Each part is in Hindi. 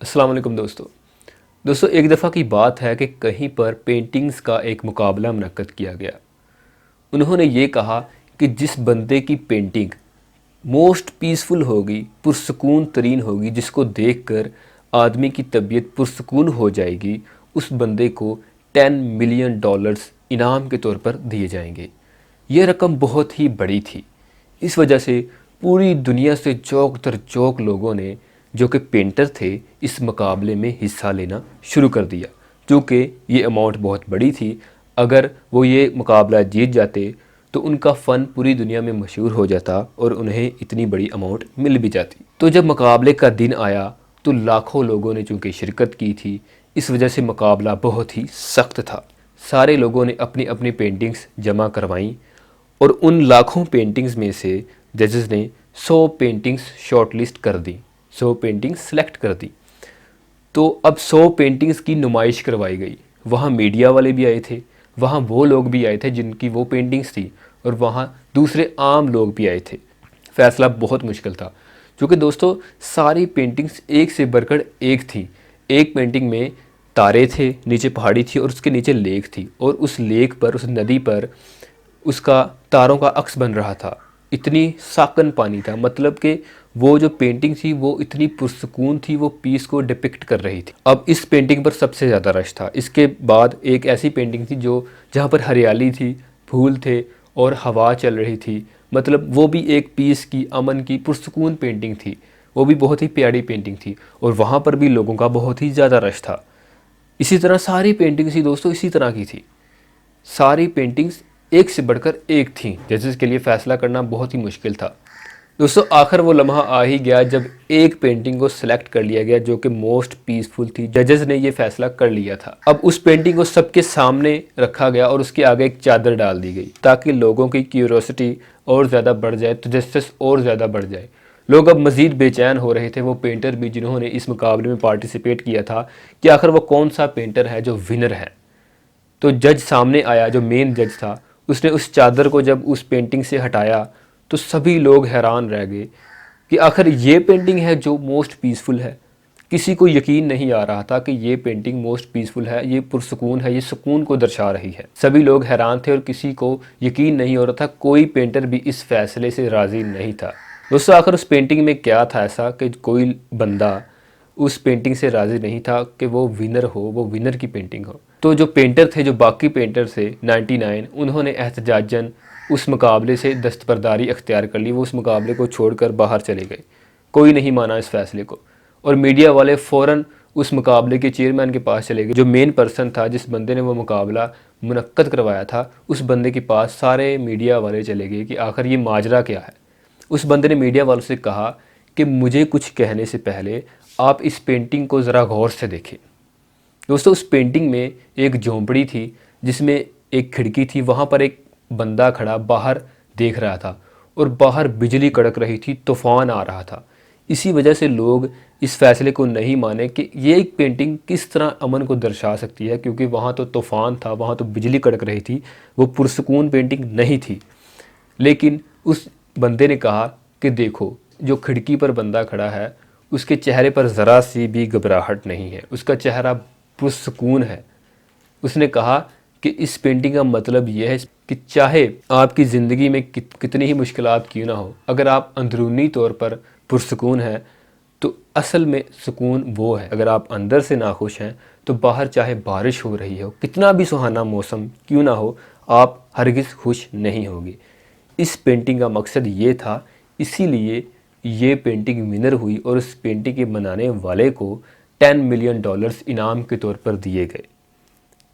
अस्सलाम वालेकुम दोस्तों एक दफ़ा की बात है कि कहीं पर पेंटिंग्स का एक मुकाबला मुनक्कद किया गया। उन्होंने ये कहा कि जिस बंदे की पेंटिंग मोस्ट पीसफुल होगी, पुरसकून तरीन होगी, जिसको देखकर आदमी की तबीयत पुरसकून हो जाएगी, उस बंदे को 10 मिलियन डॉलर्स इनाम के तौर पर दिए जाएंगे। यह रकम बहुत ही बड़ी थी। इस वजह से पूरी दुनिया से चौक दर चौक लोगों ने, जो कि पेंटर थे, इस मुकाबले में हिस्सा लेना शुरू कर दिया। चूँकि ये अमाउंट बहुत बड़ी थी, अगर वो ये मुकाबला जीत जाते तो उनका फ़न पूरी दुनिया में मशहूर हो जाता और उन्हें इतनी बड़ी अमाउंट मिल भी जाती। तो जब मुकाबले का दिन आया तो लाखों लोगों ने चूँकि शिरकत की थी, इस वजह से मुकाबला बहुत ही सख्त था। सारे लोगों ने अपनी अपनी पेंटिंग्स जमा करवाईं और उन लाखों पेंटिंग्स में से जजेस ने 100 पेंटिंग्स शॉर्टलिस्ट कर दी, 100 पेंटिंग्स सेलेक्ट कर दी। तो अब 100 पेंटिंग्स की नुमाइश करवाई गई। वहाँ मीडिया वाले भी आए थे, वहाँ वो लोग भी आए थे जिनकी वो पेंटिंग्स थी, और वहाँ दूसरे आम लोग भी आए थे। फ़ैसला बहुत मुश्किल था क्योंकि दोस्तों सारी पेंटिंग्स एक से बढ़कर एक थी। एक पेंटिंग में तारे थे, नीचे पहाड़ी थी और उसके नीचे लेक थी, और उस लेक पर, उस नदी पर उसका तारों का अक्स बन रहा था। इतनी साकन पानी था, मतलब कि वो जो पेंटिंग थी वो इतनी पुरसकून थी, वो पीस को डिपिक्ट कर रही थी। अब इस पेंटिंग पर सबसे ज़्यादा रश था। इसके बाद एक ऐसी पेंटिंग थी जो जहाँ पर हरियाली थी, फूल थे और हवा चल रही थी, मतलब वो भी एक पीस की, अमन की, पुरसकून पेंटिंग थी। वो भी बहुत ही प्यारी पेंटिंग थी और वहाँ पर भी लोगों का बहुत ही ज़्यादा रश था। इसी तरह सारी पेंटिंग्स ही दोस्तों इसी तरह की थी। सारी पेंटिंग्स एक से बढ़कर एक थी। जजेस के लिए फ़ैसला करना बहुत ही मुश्किल था। दोस्तों आखिर वो लम्हा आ ही गया जब एक पेंटिंग को सिलेक्ट कर लिया गया जो कि मोस्ट पीसफुल थी। जजेस ने ये फैसला कर लिया था। अब उस पेंटिंग को सबके सामने रखा गया और उसके आगे एक चादर डाल दी गई ताकि लोगों की क्यूरोसिटी और ज़्यादा बढ़ जाए, तजस्सुस और ज़्यादा बढ़ जाए। लोग अब मज़ीद बेचैन हो रहे थे, वो पेंटर भी जिन्होंने इस मुकाबले में पार्टिसिपेट किया था, कि आखिर वो कौन सा पेंटर है जो विनर है। तो जज सामने आया, जो मेन जज था, उसने उस चादर को जब उस पेंटिंग से हटाया तो सभी लोग हैरान रह गए कि आखिर ये पेंटिंग है जो मोस्ट पीसफुल है। किसी को यकीन नहीं आ रहा था कि ये पेंटिंग मोस्ट पीसफुल है, ये पुरसकून है, ये सुकून को दर्शा रही है। सभी लोग हैरान थे और किसी को यकीन नहीं हो रहा था। कोई पेंटर भी इस फैसले से राज़ी नहीं था। दोस्तों आखिर उस पेंटिंग में क्या था ऐसा कि कोई बंदा उस पेंटिंग से राज़ी नहीं था कि वो विनर हो, वो विनर की पेंटिंग हो। तो जो पेंटर थे, जो बाकी पेंटर थे 99, उन्होंने एहतजाजन उस मुकाबले से दस्तबरदारी अख्तियार कर ली। वो उस मुकाबले को छोड़कर बाहर चले गए। कोई नहीं माना इस फैसले को, और मीडिया वाले फ़ौरन उस मुकाबले के चेयरमैन के पास चले गए। जो मेन पर्सन था, जिस बंदे ने वो मुकाबला मुनक्कद करवाया था, उस बंदे के पास सारे मीडिया वाले चले गए कि आखिर ये माजरा क्या है। उस बंदे ने मीडिया वालों से कहा कि मुझे कुछ कहने से पहले आप इस पेंटिंग को ज़रा गौर से देखें। दोस्तों उस पेंटिंग में एक झोंपड़ी थी जिसमें एक खिड़की थी। वहाँ पर एक बंदा खड़ा बाहर देख रहा था और बाहर बिजली कड़क रही थी, तूफ़ान आ रहा था। इसी वजह से लोग इस फैसले को नहीं माने कि ये एक पेंटिंग किस तरह अमन को दर्शा सकती है, क्योंकि वहाँ तो तूफ़ान था, वहाँ तो बिजली कड़क रही थी, वो पुरसकून पेंटिंग नहीं थी। लेकिन उस बंदे ने कहा कि देखो, जो खिड़की पर बंदा खड़ा है उसके चेहरे पर ज़रा सी भी घबराहट नहीं है, उसका चेहरा पुरसकून है। उसने कहा कि इस पेंटिंग का मतलब यह है कि चाहे आपकी ज़िंदगी में कितनी ही मुश्किलात क्यों ना हो, अगर आप अंदरूनी तौर पर पुरसकून हैं तो असल में सुकून वो है। अगर आप अंदर से नाखुश हैं तो बाहर चाहे बारिश हो रही हो, कितना भी सुहाना मौसम क्यों ना हो, आप हरगिज़ खुश नहीं होंगे। इस पेंटिंग का मकसद ये था, इसीलिए ये पेंटिंग विनर हुई और उस पेंटिंग के बनाने वाले को 10 मिलियन डॉलर्स इनाम के तौर पर दिए गए।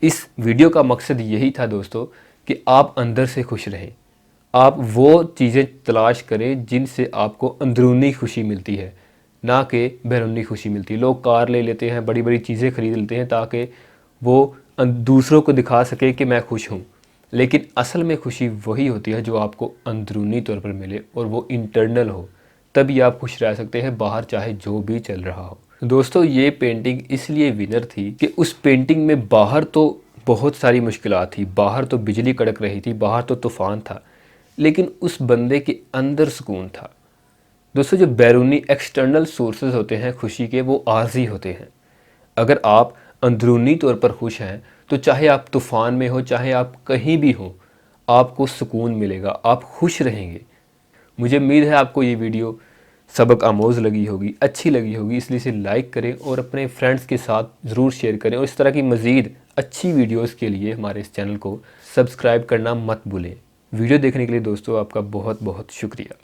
इस वीडियो का मकसद यही था दोस्तों कि आप अंदर से खुश रहें। आप वो चीज़ें तलाश करें जिनसे आपको अंदरूनी खुशी मिलती है, ना कि बैरूनी खुशी मिलती है। लोग कार ले लेते हैं, बड़ी बड़ी चीज़ें ख़रीद लेते हैं ताकि वो दूसरों को दिखा सके कि मैं खुश हूँ, लेकिन असल में खुशी वही होती है जो आपको अंदरूनी तौर पर मिले और वो इंटरनल हो, तभी आप खुश रह सकते हैं, बाहर चाहे जो भी चल रहा हो। दोस्तों ये पेंटिंग इसलिए विनर थी कि उस पेंटिंग में बाहर तो बहुत सारी मुश्किलात थी, बाहर तो बिजली कड़क रही थी, बाहर तो तूफ़ान था, लेकिन उस बंदे के अंदर सुकून था। दोस्तों जो बैरूनी एक्सटर्नल सोर्सेज होते हैं खुशी के, वो आर्जी होते हैं। अगर आप अंदरूनी तौर पर खुश हैं तो चाहे आप तूफ़ान में हो, चाहे आप कहीं भी हो, आपको सुकून मिलेगा, आप खुश रहेंगे। मुझे उम्मीद है आपको ये वीडियो सबक आमोज़ लगी होगी, अच्छी लगी होगी, इसलिए इसे लाइक करें और अपने फ्रेंड्स के साथ ज़रूर शेयर करें। और इस तरह की मज़ीद अच्छी वीडियोस के लिए हमारे इस चैनल को सब्सक्राइब करना मत भूलें। वीडियो देखने के लिए दोस्तों आपका बहुत बहुत शुक्रिया।